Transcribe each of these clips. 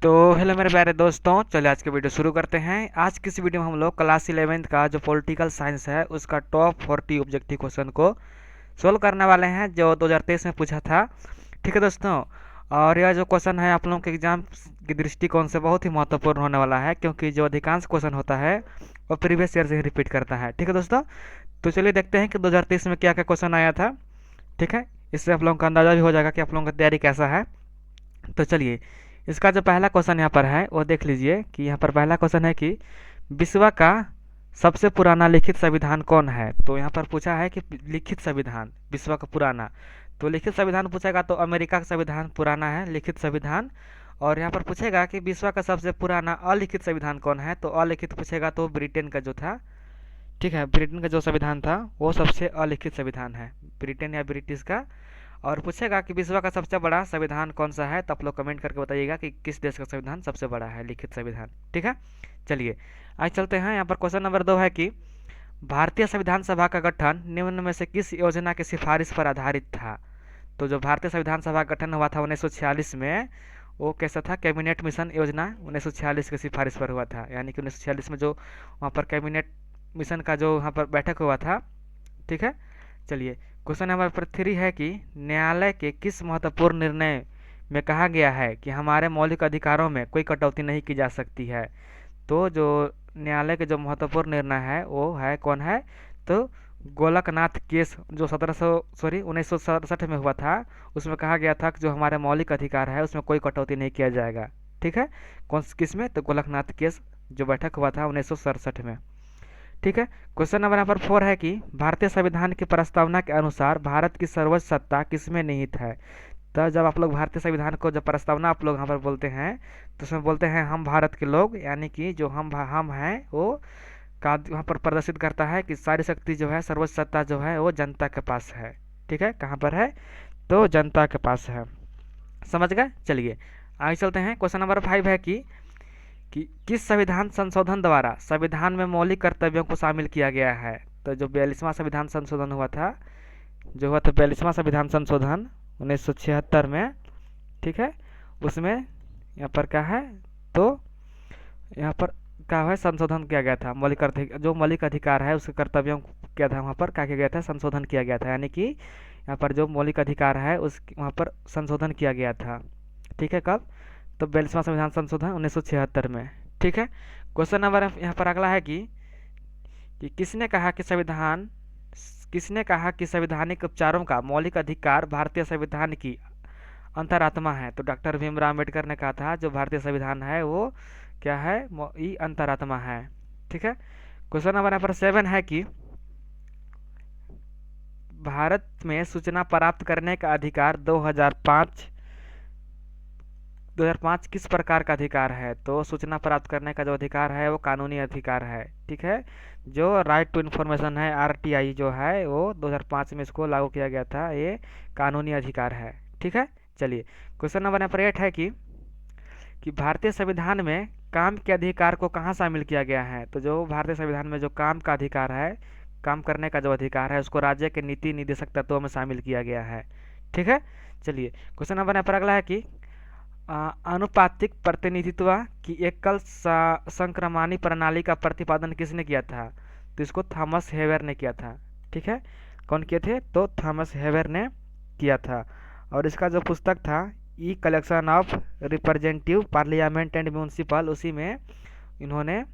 तो हेलो मेरे प्यारे दोस्तों, चलिए आज के वीडियो शुरू करते हैं। आज की इस वीडियो में हम लोग क्लास 11th का जो पॉलिटिकल साइंस है उसका टॉप 40 ऑब्जेक्टिव क्वेश्चन को सोल्व करने वाले हैं जो 2023 में पूछा था। ठीक है दोस्तों, और यह जो क्वेश्चन है आप लोगों के एग्जाम की दृष्टिकोण से बहुत ही महत्वपूर्ण होने वाला है, क्योंकि जो अधिकांश क्वेश्चन होता है वो प्रीवियस ईयर से ही रिपीट करता है। ठीक है दोस्तों, तो चलिए देखते हैं कि 2023 में क्या क्या क्वेश्चन आया था। ठीक है, इससे आप लोगों का अंदाजा भी हो जाएगा कि आप लोगों का तैयारी कैसा है। तो चलिए, इसका जो पहला क्वेश्चन यहाँ पर है वो देख लीजिए कि यहाँ पर पहला क्वेश्चन है कि विश्व का सबसे पुराना लिखित संविधान कौन है। तो यहाँ पर पूछा है कि लिखित संविधान विश्व का पुराना, तो लिखित संविधान पूछेगा तो अमेरिका का संविधान पुराना है लिखित संविधान। और यहाँ पर पूछेगा कि विश्व का सबसे पुराना अलिखित संविधान कौन है, तो अलिखित पूछेगा तो ब्रिटेन का जो था। ठीक है, ब्रिटेन का जो संविधान था वो सबसे अलिखित संविधान है, ब्रिटेन या ब्रिटिश का। और पूछेगा कि विश्व का सबसे बड़ा संविधान कौन सा है, तो आप लोग कमेंट करके बताइएगा कि किस देश का संविधान सबसे बड़ा है लिखित संविधान। ठीक है, चलिए आज चलते हैं। यहाँ पर क्वेश्चन नंबर 2 है कि भारतीय संविधान सभा का गठन निम्न में से किस योजना की सिफारिश पर आधारित था। तो जो भारतीय संविधान सभा का गठन हुआ था 1946 में, वो कैसा था, कैबिनेट मिशन योजना 1946 की सिफारिश पर हुआ था। यानी कि 1946 में जो वहाँ पर कैबिनेट मिशन का जो वहाँ पर बैठक हुआ था। ठीक है, चलिए क्वेश्चन नंबर 3 है कि न्यायालय के किस महत्वपूर्ण निर्णय में कहा गया है कि हमारे मौलिक अधिकारों में कोई कटौती नहीं की जा सकती है। तो जो न्यायालय के जो महत्वपूर्ण निर्णय है वो है कौन है, तो गोलकनाथ केस जो 1967 में हुआ था, उसमें कहा गया था कि जो हमारे मौलिक अधिकार है उसमें कोई कटौती नहीं किया जाएगा। ठीक है, कौन किस में, तो गोलकनाथ केस जो बैठक हुआ था 1967 में। ठीक है, क्वेश्चन नंबर यहाँ पर 4 है कि भारतीय संविधान की प्रस्तावना के अनुसार भारत की सर्वोच्च सत्ता किसमें निहित है। तो जब आप लोग भारतीय संविधान को जब प्रस्तावना आप लोग यहाँ पर बोलते हैं तो उसमें बोलते हैं हम भारत के लोग, यानी कि जो हम हैं वो का वहाँ पर प्रदर्शित करता है कि सारी शक्ति जो है, सर्वोच्च सत्ता जो है वो जनता के पास है। ठीक है, कहाँ पर है, तो जनता के पास है। समझ गए, चलिए आगे चलते हैं। क्वेश्चन नंबर 5 है कि किस संविधान संशोधन द्वारा संविधान में मौलिक कर्तव्यों को शामिल किया गया है। तो जो 42वां संविधान संशोधन हुआ था, जो हुआ था 42वां संविधान संशोधन 1976 में। ठीक है, उसमें यहाँ पर क्या है, तो यहाँ पर क्या है, संशोधन किया गया था जो मौलिक अधिकार है उसके कर्तव्यों क्या था, वहाँ पर क्या किया गया था, संशोधन किया गया था। यानी कि यहाँ पर जो मौलिक अधिकार है उस वहाँ पर संशोधन किया गया था। ठीक है, कब, तो 42वां संविधान संशोधन 1976 में। ठीक है, क्वेश्चन नंबर यहाँ पर अगला है कि किसने कहा कि संवैधानिक उपचारों का मौलिक अधिकार भारतीय संविधान की अंतरात्मा है। तो डॉक्टर भीमराव अम्बेडकर ने कहा था जो भारतीय संविधान है वो क्या है, ये अंतरात्मा है। ठीक है, क्वेश्चन नंबर यहाँ पर 7 है कि भारत में सूचना प्राप्त करने का अधिकार 2005 किस प्रकार का अधिकार है। तो सूचना प्राप्त करने का जो अधिकार है वो कानूनी अधिकार है। ठीक है, जो राइट टू इन्फॉर्मेशन है, आरटीआई जो है वो 2005 में इसको लागू किया गया था, ये कानूनी अधिकार है। ठीक है, चलिए क्वेश्चन नंबर यहाँ पर 8 है कि भारतीय संविधान में काम के अधिकार को कहाँ शामिल किया गया है। तो जो भारतीय संविधान में जो काम का अधिकार है, काम करने का जो अधिकार है, उसको राज्य के नीति निदेशक तत्वों में शामिल किया गया है। ठीक है, चलिए क्वेश्चन नंबर यहाँ पर अगला है कि आनुपातिक प्रतिनिधित्व की एकल संक्रमणी प्रणाली का प्रतिपादन किसने किया था। तो इसको थॉमस हेवर ने किया था। ठीक है, कौन किए थे, तो थॉमस हेवर ने किया था। और इसका जो पुस्तक था ई collection of representative parliament and municipal, उसी में इन्होंने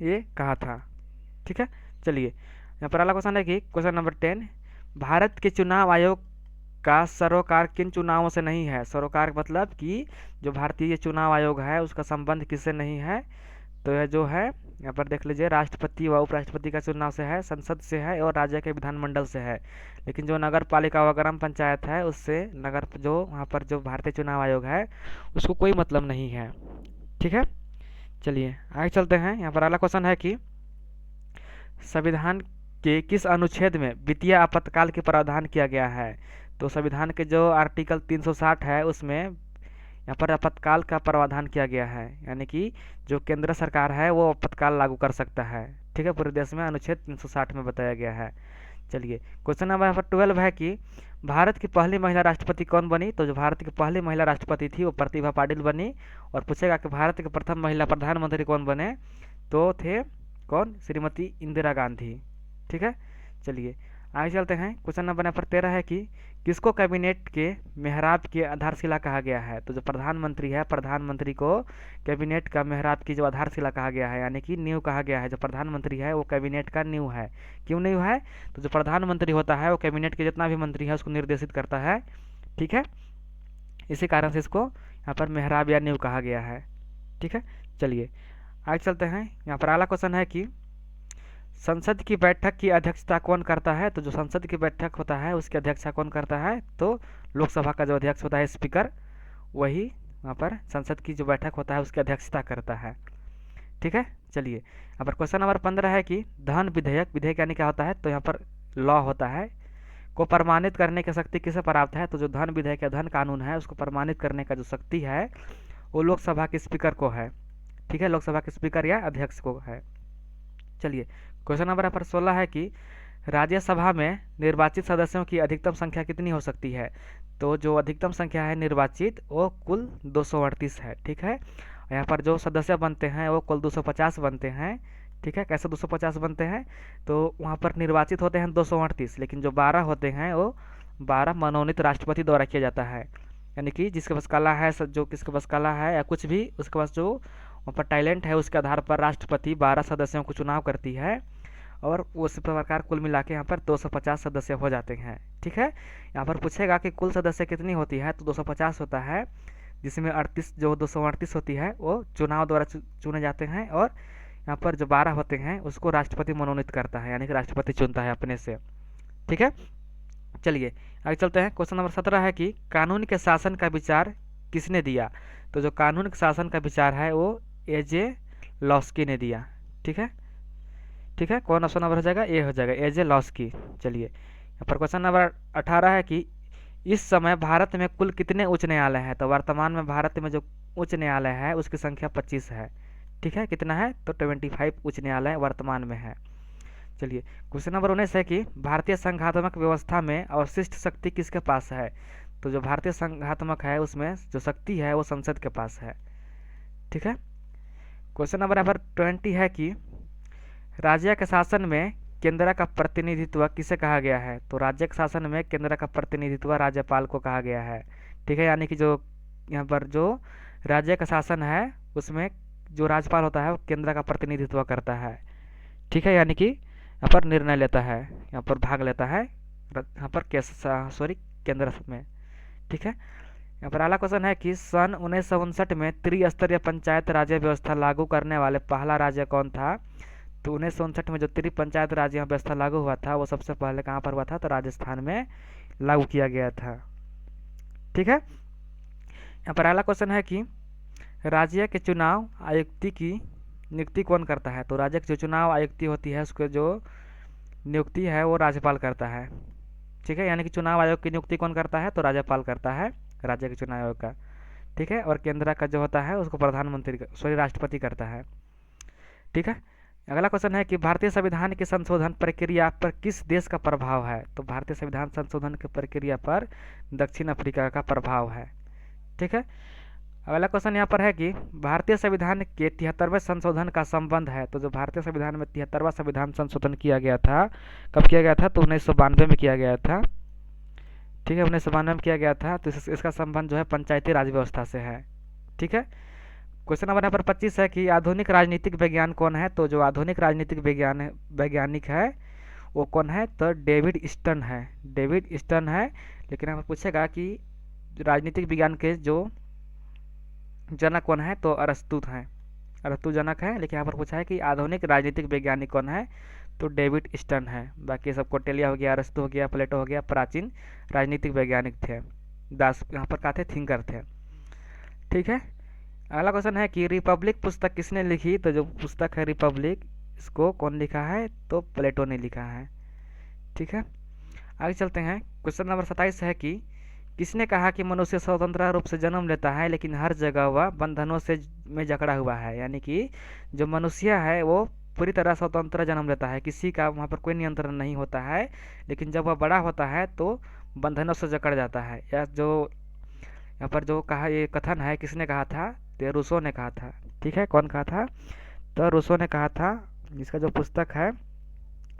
ये कहा था। ठीक है, चलिए यहाँ पर अगला क्वेश्चन है कि क्वेश्चन नंबर 10, भारत के चुनाव आयोग का सरोकार किन चुनावों से नहीं है। सरोकार मतलब कि जो भारतीय चुनाव आयोग है उसका संबंध किससे नहीं है। तो यह जो है यहाँ पर देख लीजिए, राष्ट्रपति व उपराष्ट्रपति का चुनाव से है, संसद से है और राज्य के विधानमंडल से है। लेकिन जो नगर पालिका व ग्राम पंचायत है उससे नगर जो वहाँ पर जो भारतीय चुनाव आयोग है उसको कोई मतलब नहीं है। ठीक है, चलिए आगे चलते हैं। यहाँ पर अगला क्वेश्चन है कि संविधान के किस अनुच्छेद में वित्तीय आपातकाल के प्रावधान किया गया है। तो संविधान के जो आर्टिकल 360 है उसमें यहाँ पर आपातकाल का प्रावधान किया गया है। यानी कि जो केंद्र सरकार है वो आपातकाल लागू कर सकता है। ठीक है, पूरे देश में अनुच्छेद 360 में बताया गया है। चलिए क्वेश्चन नंबर यहाँ पर 12 है कि भारत की पहली महिला राष्ट्रपति कौन बनी? तो जो भारत की पहली महिला राष्ट्रपति थी वो प्रतिभा पाटिल बनी। और पूछेगा कि भारत के प्रथम महिला प्रधानमंत्री कौन बने? तो थे कौन? श्रीमती इंदिरा गांधी। ठीक है, चलिए आगे चलते हैं। क्वेश्चन नंबर यहाँ पर 13 है कि किसको कैबिनेट के मेहराब की आधारशिला कहा गया है? तो जो प्रधानमंत्री है, प्रधानमंत्री को कैबिनेट का मेहराब की जो आधारशिला कहा गया है, यानी कि नींव कहा गया है। जो प्रधानमंत्री है वो कैबिनेट का नींव है। क्यों नींव है? तो जो प्रधानमंत्री होता है वो कैबिनेट के जितना भी मंत्री है उसको निर्देशित करता है। ठीक है, इसी कारण से इसको यहाँ पर मेहराब या नींव कहा गया है। ठीक है, चलिए आगे चलते हैं। यहाँ पर अगला क्वेश्चन है कि संसद की बैठक की अध्यक्षता कौन करता है? तो जो संसद की बैठक होता है उसकी अध्यक्षता कौन करता है? तो लोकसभा का जो अध्यक्ष होता है, स्पीकर, वही वहाँ पर संसद की जो बैठक होता है उसकी अध्यक्षता करता है। ठीक है, चलिए यहाँ पर क्वेश्चन नंबर 15 है कि धन विधेयक, विधेयक यानी क्या होता है? तो यहाँ पर लॉ होता है, को प्रमाणित करने की शक्ति किसे प्राप्त है? तो जो धन विधेयक या धन कानून है उसको प्रमाणित करने का जो शक्ति है वो लोकसभा के स्पीकर को है। ठीक है, लोकसभा के स्पीकर या अध्यक्ष को है। चलिए क्वेश्चन नंबर यहाँ पर 16 है कि राज्यसभा में निर्वाचित सदस्यों की अधिकतम संख्या कितनी हो सकती है? तो जो अधिकतम संख्या है निर्वाचित वो कुल 238 है। ठीक है, यहाँ पर जो सदस्य बनते हैं वो कुल 250 बनते हैं। ठीक है, कैसे 250 बनते हैं? तो वहाँ पर निर्वाचित होते हैं 238, लेकिन जो 12 होते हैं वो 12 मनोनीत राष्ट्रपति द्वारा किया जाता है। यानी कि जिसके पास कला है, जो किसके पास कला है या कुछ भी उसके पास जो वहाँ पर टैलेंट है उसके आधार पर राष्ट्रपति 12 सदस्यों को चुनाव करती है और उस प्रकार कुल मिला के यहाँ पर 250 सदस्य हो जाते हैं। ठीक है, यहाँ पर पूछेगा कि कुल सदस्य कितनी होती है? तो 250 होता है, जिसमें 38 जो 238 होती है वो चुनाव द्वारा चुने जाते हैं और यहाँ पर जो 12 होते हैं उसको राष्ट्रपति मनोनीत करता है, यानी कि राष्ट्रपति चुनता है अपने से। ठीक है, चलिए आगे चलते हैं। क्वेश्चन नंबर 17 है कि कानून के शासन का विचार किसने दिया? तो जो कानून के शासन का विचार है वो एजे लॉस्की ने दिया। ठीक है, ठीक है, कौन ऑप्शन नंबर हो जाएगा? ए हो जाएगा, एजे लॉस्की। चलिए यहाँ पर क्वेश्चन नंबर 18 है कि इस समय भारत में कुल कितने उच्च न्यायालय हैं? तो वर्तमान में भारत में जो उच्च न्यायालय है उसकी संख्या 25 है। ठीक है, कितना है? तो 25 उच्च न्यायालय वर्तमान में है। चलिए क्वेश्चन नंबर 19 है कि भारतीय संघात्मक व्यवस्था में अवशिष्ट शक्ति किसके पास है? तो जो भारतीय संघात्मक है उसमें जो शक्ति है वो संसद के पास है। ठीक है, क्वेश्चन नंबर यहाँ पर 20 है कि राज्य के शासन में केंद्र का प्रतिनिधित्व किसे कहा गया है? तो राज्य के शासन में केंद्र का प्रतिनिधित्व राज्यपाल को कहा गया है। ठीक है, यानी कि जो यहाँ पर जो राज्य का शासन है उसमें जो राज्यपाल होता है वो केंद्र का प्रतिनिधित्व करता है। ठीक है, यानी कि यहाँ पर निर्णय लेता है, यहाँ पर भाग लेता है यहाँ पर केंद्र में। ठीक है, यहाँ पर अगला क्वेश्चन है कि सन 1959 में त्रिस्तरीय पंचायत राज्य व्यवस्था लागू करने वाले पहला राज्य कौन था? तो 1959 में जो त्रिपंचायत राज व्यवस्था लागू हुआ था वो सबसे पहले कहाँ पर हुआ था? तो राजस्थान में लागू किया गया था। ठीक है, यहाँ पर अगला क्वेश्चन है कि राज्य के चुनाव आयुक्त की नियुक्ति कौन करता है? तो राज्य की जो चुनाव आयुक्त होती है उसको जो नियुक्ति है वो राज्यपाल करता है। ठीक है, यानी कि चुनाव आयोग की नियुक्ति कौन करता है? तो राज्यपाल करता है राज्य के चुनाव आयोग का। ठीक है, और केंद्र का जो होता है उसको प्रधानमंत्री राष्ट्रपति करता है। ठीक है, अगला क्वेश्चन है कि भारतीय संविधान की संशोधन प्रक्रिया पर किस देश का प्रभाव है? तो भारतीय संविधान संशोधन की प्रक्रिया पर दक्षिण अफ्रीका का प्रभाव है। ठीक है, अगला क्वेश्चन यहाँ पर है कि भारतीय संविधान के 73वें संशोधन का संबंध है। तो जो भारतीय संविधान में 73वां संविधान संशोधन किया गया था, कब किया गया था? तो 1992 में किया गया था। ठीक है, 1992 में किया गया था। तो इसका संबंध जो है पंचायती राज व्यवस्था से है। ठीक है, क्वेश्चन नंबर यहाँ पर 25 है कि आधुनिक राजनीतिक विज्ञान कौन है? तो जो आधुनिक राजनीतिक वैज्ञानिक है वो कौन है? तो डेविड स्टर्न है, डेविड स्टर्न है। लेकिन यहाँ पर पूछेगा कि राजनीतिक विज्ञान के जो जनक कौन है? तो अरस्तु हैं, अरस्तु जनक है। लेकिन यहाँ पर पूछा है कि आधुनिक राजनीतिक वैज्ञानिक कौन है? तो डेविड स्टर्न है। बाकी सब कोटेलिया हो गया, अरस्तु हो गया, प्लेटो हो गया, प्राचीन राजनीतिक वैज्ञानिक थे, दास यहाँ पर क्या थे? थिंकर थे। ठीक है, अगला क्वेश्चन है कि रिपब्लिक पुस्तक किसने लिखी? तो जो पुस्तक है रिपब्लिक इसको कौन लिखा है? तो प्लेटो ने लिखा है। ठीक है, आगे चलते हैं। क्वेश्चन नंबर 27 है कि किसने कहा कि मनुष्य स्वतंत्र रूप से जन्म लेता है लेकिन हर जगह वह बंधनों से में जकड़ा हुआ है? यानी कि जो मनुष्य है वो पूरी तरह स्वतंत्र जन्म लेता है, किसी का वहाँ पर कोई नियंत्रण नहीं होता है, लेकिन जब वह बड़ा होता है तो बंधनों से जकड़ जाता है। या जो यहाँ पर जो कहा, ये कथन है किसने कहा था, तो रूसो ने कहा था। ठीक है, कौन कहा था, तो रूसो ने कहा था। जिसका जो पुस्तक है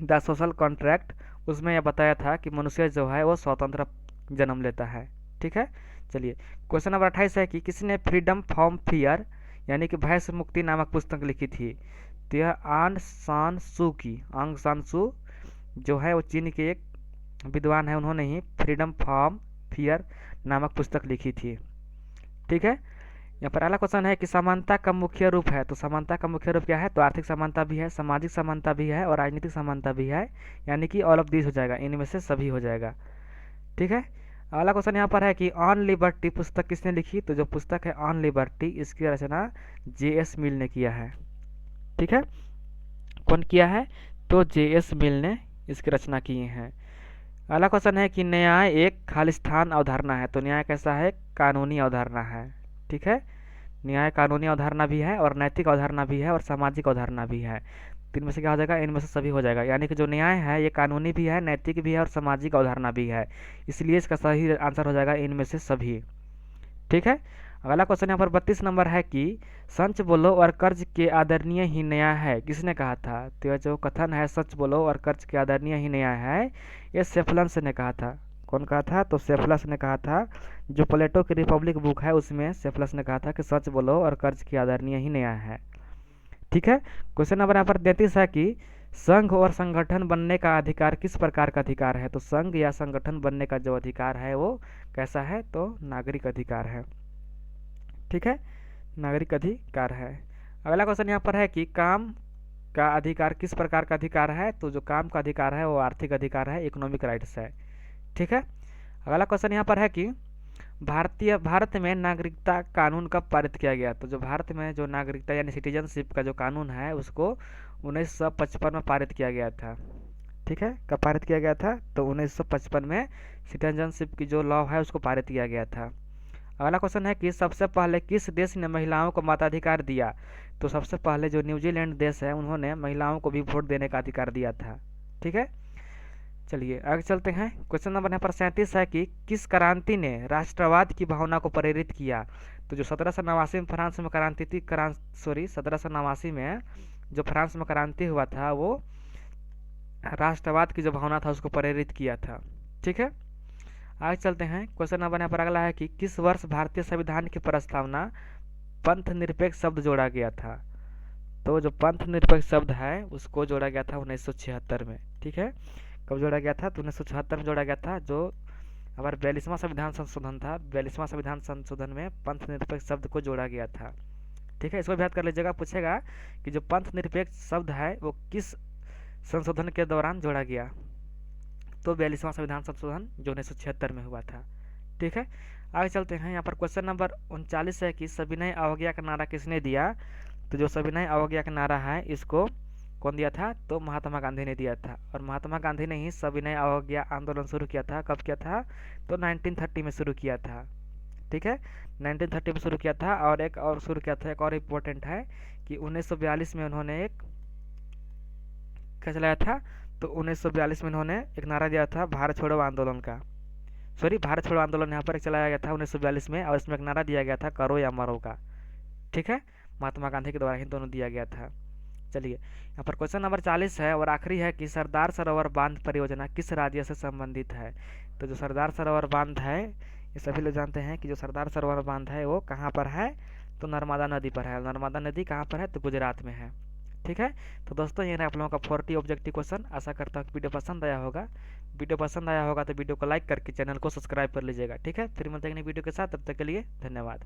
द सोशल कॉन्ट्रैक्ट, उसमें यह बताया था कि मनुष्य जो है वो स्वतंत्र जन्म लेता है। ठीक है, चलिए क्वेश्चन नंबर 28 है कि किसने फ्रीडम फ्रॉम फियर यानी कि भय से मुक्ति नामक पुस्तक लिखी थी। तो यह आंग सान सू जो है वो चीन के एक विद्वान है, उन्होंने ही फ्रीडम फ्रॉम फियर नामक पुस्तक लिखी थी। ठीक है, यहाँ पर अगला क्वेश्चन है कि समानता का मुख्य रूप है। तो समानता का मुख्य रूप क्या है, तो आर्थिक समानता भी है, सामाजिक समानता भी है और राजनीतिक समानता भी है, यानी कि ऑल ऑफ दिस हो जाएगा, इनमें से सभी हो जाएगा। ठीक है, अगला क्वेश्चन यहाँ पर है कि ऑन लिबर्टी पुस्तक किसने लिखी। तो जो पुस्तक है ऑन लिबर्टी, इसकी रचना J.S. मिल ने किया है। ठीक है, कौन किया है, तो J.S. मिल ने इसकी रचना की है। अगला क्वेश्चन है कि न्याय एक खालिस्तान अवधारणा है। तो न्याय कैसा है, कानूनी अवधारणा है। ठीक है, न्याय कानूनी अवधारणा भी है और नैतिक अवधारणा भी है और सामाजिक अवधारणा भी है। तीन में से क्या हो जाएगा, इनमें से सभी हो जाएगा, यानी कि जो न्याय है ये कानूनी भी है, नैतिक भी है और सामाजिक अवधारणा भी है, इसलिए इसका सही आंसर हो जाएगा इनमें से सभी। ठीक है, अगला क्वेश्चन यहाँ पर 32 नंबर है कि सच बोलो और कर्ज के आदरणीय ही न्याय है, किसने कहा था। तो यह जो कथन है सच बोलो और कर्ज के आदरणीय ही न्याय है, ये सेफलस ने कहा था। कौन कहा था, तो सेफलस ने कहा था। जो प्लेटो की रिपब्लिक बुक है उसमें सेफलस ने कहा था कि सच बोलो और कर्ज की आदरणीय ही न्याय है। ठीक है, क्वेश्चन नंबर यहाँ पर 33 है कि संघ और संगठन बनने का अधिकार किस प्रकार का अधिकार है। तो संघ या संगठन बनने का जो अधिकार है वो कैसा है, तो नागरिक अधिकार है। ठीक है, नागरिक अधिकार है। अगला क्वेश्चन यहाँ पर है कि काम का अधिकार किस प्रकार का अधिकार है। तो जो काम का अधिकार है वो आर्थिक अधिकार है, इकोनॉमिक राइट्स है। ठीक है, अगला क्वेश्चन यहाँ पर है कि भारत में नागरिकता कानून कब पारित किया गया। तो जो भारत में जो नागरिकता यानी सिटीजनशिप का जो कानून है उसको 1955 में पारित किया गया था। ठीक है, कब पारित किया गया था, तो 1955 में सिटीजनशिप की जो लॉ है उसको पारित किया गया था। अगला क्वेश्चन है कि सबसे पहले किस देश ने महिलाओं को मताधिकार दिया। तो सबसे पहले जो न्यूजीलैंड देश है उन्होंने महिलाओं को भी वोट देने का अधिकार दिया था। ठीक है, चलिए आगे चलते हैं। क्वेश्चन नंबर यहाँ पर 37 है कि किस क्रांति ने राष्ट्रवाद की भावना को प्रेरित किया। तो जो 1789 में फ्रांस में 1789 में जो फ्रांस में क्रांति हुआ था वो राष्ट्रवाद की जो भावना था उसको प्रेरित किया था। ठीक है, आगे चलते हैं। क्वेश्चन नंबर यहाँ पर अगला है कि किस वर्ष भारतीय संविधान की प्रस्तावना पंथ निरपेक्ष शब्द जोड़ा गया था। तो जो पंथ निरपेक्ष शब्द है उसको जोड़ा गया था 1976 में। ठीक है, कब जोड़ा गया था, तो 1976 में जोड़ा गया था। जो हमारा 42वां संविधान संशोधन था, 42वां संविधान संशोधन में पंथ निरपेक्ष शब्द को जोड़ा गया था। ठीक है, इसको भी याद कर लीजिएगा, पूछेगा कि जो पंथ निरपेक्ष शब्द है वो किस संशोधन के दौरान जोड़ा गया। तो 42वां संविधान संशोधन जो 1976 में हुआ था। ठीक है, आगे चलते हैं। यहाँ पर क्वेश्चन नंबर 39 है कि सविनय अवज्ञा का नारा किसने दिया। तो जो सविनय अवज्ञा का नारा है इसको कौन दिया था, तो महात्मा गांधी ने दिया था। और महात्मा गांधी ने ही सविनय अवज्ञा आंदोलन शुरू किया था। कब किया था, तो 1930 में शुरू किया था। ठीक है, 1930 में शुरू किया था। और एक और शुरू किया था, एक और इम्पोर्टेंट है कि 1942 में उन्होंने एक क्या चलाया था, तो 1942 में उन्होंने एक नारा दिया था भारत छोड़ो आंदोलन का। भारत छोड़ो आंदोलन यहाँ पर एक चलाया गया था 1942 में, और इसमें एक नारा दिया गया था करो या मरो का। ठीक है, महात्मा गांधी के द्वारा ही दोनों दिया गया था। चलिए यहाँ पर क्वेश्चन नंबर 40 है और आखिरी है कि सरदार सरोवर बांध परियोजना किस राज्य से संबंधित है। तो जो सरदार सरोवर बांध है ये सभी लोग जानते हैं कि जो सरदार सरोवर बांध है वो कहाँ पर है, तो नर्मदा नदी पर है। नर्मदा नदी कहाँ पर है, तो गुजरात में है। ठीक है, तो दोस्तों ये रहा आप लोगों का 40 ऑब्जेक्टिव क्वेश्चन। आशा करता हूँ कि वीडियो पसंद आया होगा। वीडियो पसंद आया होगा तो वीडियो को लाइक करके चैनल को सब्सक्राइब कर लीजिएगा। ठीक है, फिर मिलते हैं नई वीडियो के साथ, तब तक के लिए धन्यवाद।